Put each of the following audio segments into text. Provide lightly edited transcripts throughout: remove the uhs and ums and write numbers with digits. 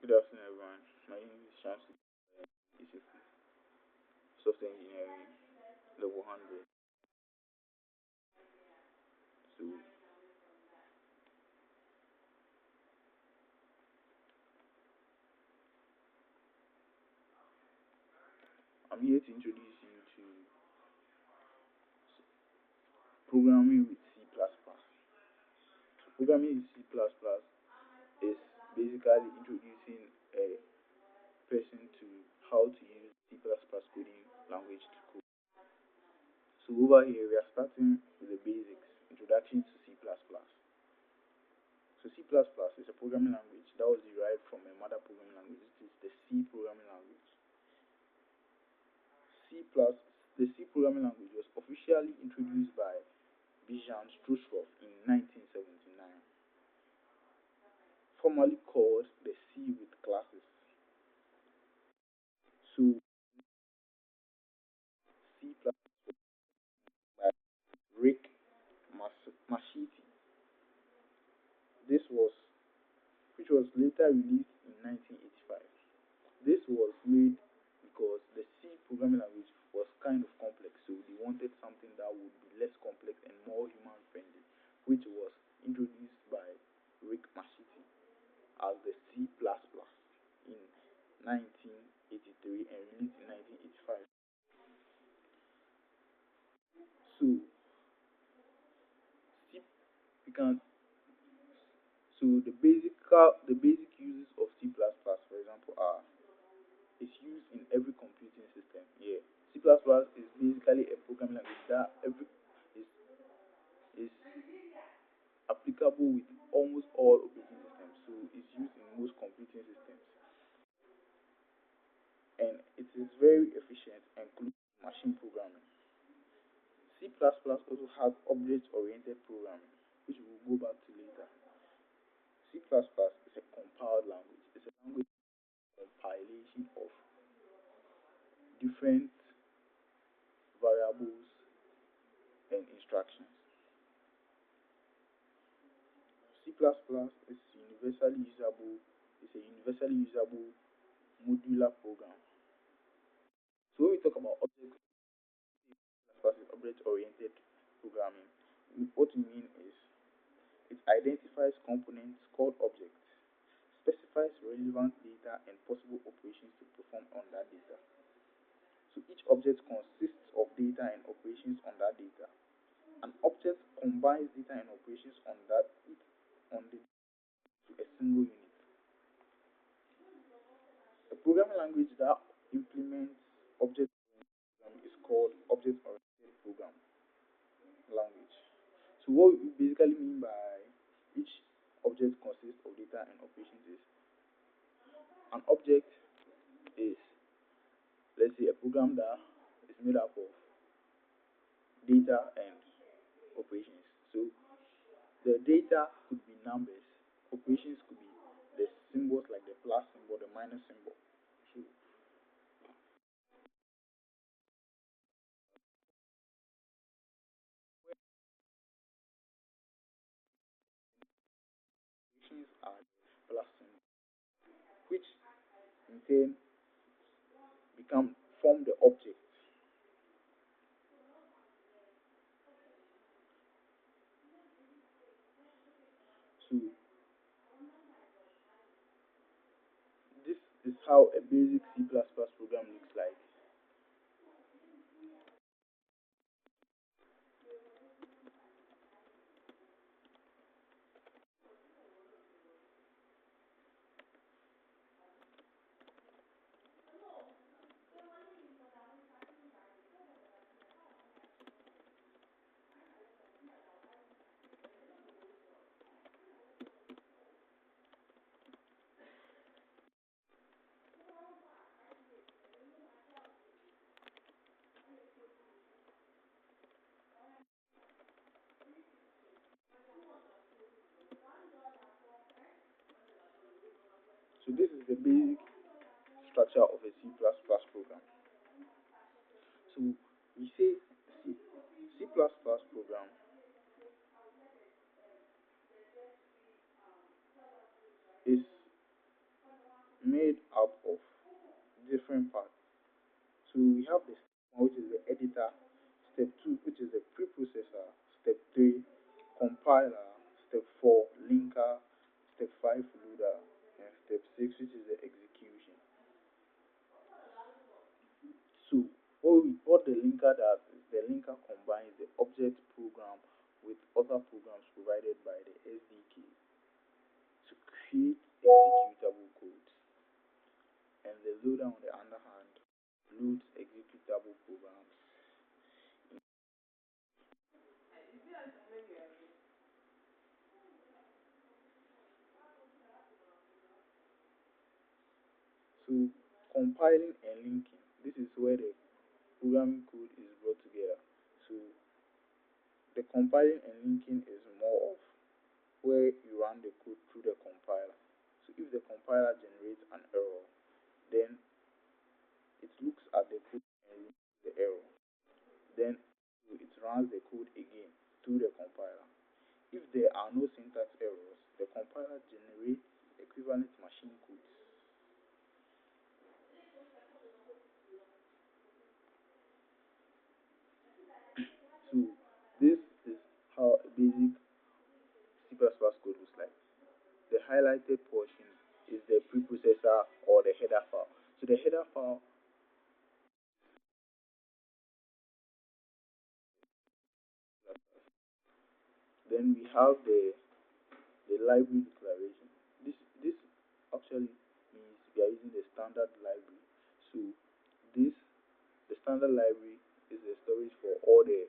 Good afternoon, everyone. My name is Shamsi. This is software engineering level 100. So, I'm here to introduce you to programming with C++. So, programming with C++ is basically introducing a person to how to use C++ coding language to code. So, over here, we are starting with the basics, introduction to C++. So, C++ is a programming language that was derived from a mother programming language, which is the C programming language. C plus the C programming language was officially introduced by Bijan Strossov in 1979, formerly called the C with classes. So C plus by Rick Machiti. This was which was later released in 1985. This was made because the C programming language was kind of complex, so they wanted something that would be less complex and more human friendly, which was introduced by Rick Machiti as the C++ in 1983 and released in 1985. So C we can the basic uses of C++, for example, are is used in every computing system. Yeah, C++ is basically a programming language that every is applicable with almost all operating systems. So it's used in most computing systems, and it is very efficient and close to machine programming. C++ also has object-oriented programming, which we will go back to later. C++ is a compiled language. It's a language compilation of different variables and instructions. C++ is universally usable. It's a universally usable modular program. So when we talk about object-oriented programming, what we mean is it identifies components called objects, specifies relevant data and possible operations to perform on that data. So each object consists of data and operations on that data. An object combines data and operations on the to a single unit. A programming language that implements object programming is called object-oriented program language. So what we basically mean by each object consists of data and operations is an object is, let's say, a program that is made up of data and operations. So the data could be numbers, operations could be the symbols like the plus symbol, the minus symbol. So operations are the plus symbol, which in turn become form the object. So this is how a basic C++ program looks like. So this is the basic structure of a C++ program. So we say C++ program is made up of different parts. So we have the step one, which is the editor, step two, which is the preprocessor, step three, compiler, step four, linker, step five, loader, and step six, which is the execution. So what the linker does is the linker combines the object program with other programs provided by the SDK to create executable code. And the loader, on the other hand, loads executable programs. So compiling and linking, this is where the programming code is brought together. So the compiling and linking is more of where you run the code through the compiler. So if the compiler generates an error, then it looks at the code and removes the error. Then it runs the code again through the compiler. If there are no syntax errors, the compiler generates equivalent machine codes. So this is how a basic C++ code looks like. The highlighted portion is the preprocessor or the header file. So the header file, then we have the library declaration. This actually means we are using the standard library. So this the standard library is the storage for all the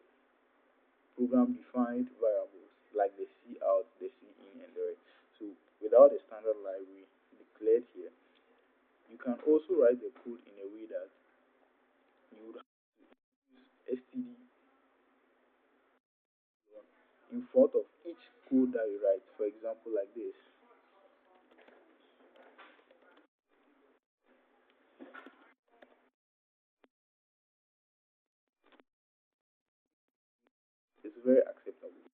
program defined variables like the cout, the cin, and the rest. So without the standard library declared here, you can also write the code in a way that you would use std in front of each code that you write. For example, like this. It's very acceptable.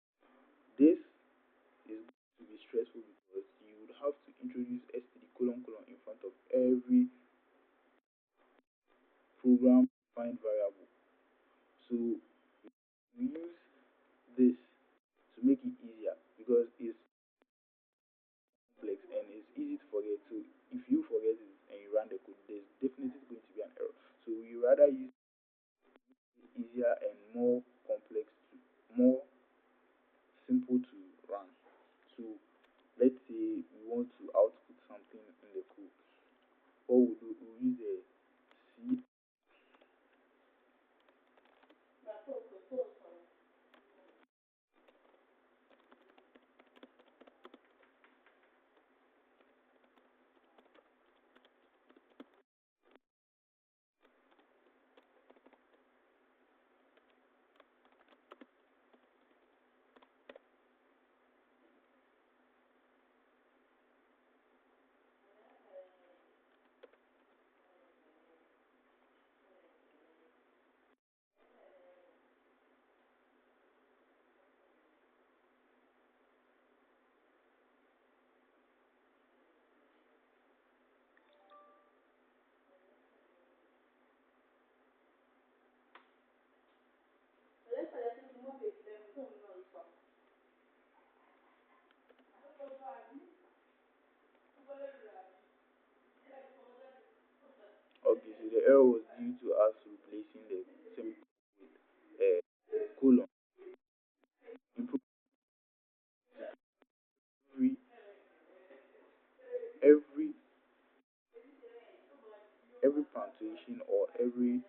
This is going to be stressful because you would have to introduce std colon colon in front of every program defined variable. So we use this to make it easier because it's complex and it's easy to forget. So if you forget it and you run the code, there's definitely going to be an error. So we rather use easier and more complex, more simple to run. So let's say we want to output something in the code. What we do, we use the C. Okay, so the error was due to us replacing the semicolon with colon. Improve every every every punctuation or every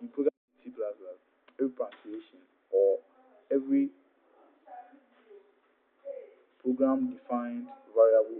in program C++, every punctuation or every program defined variable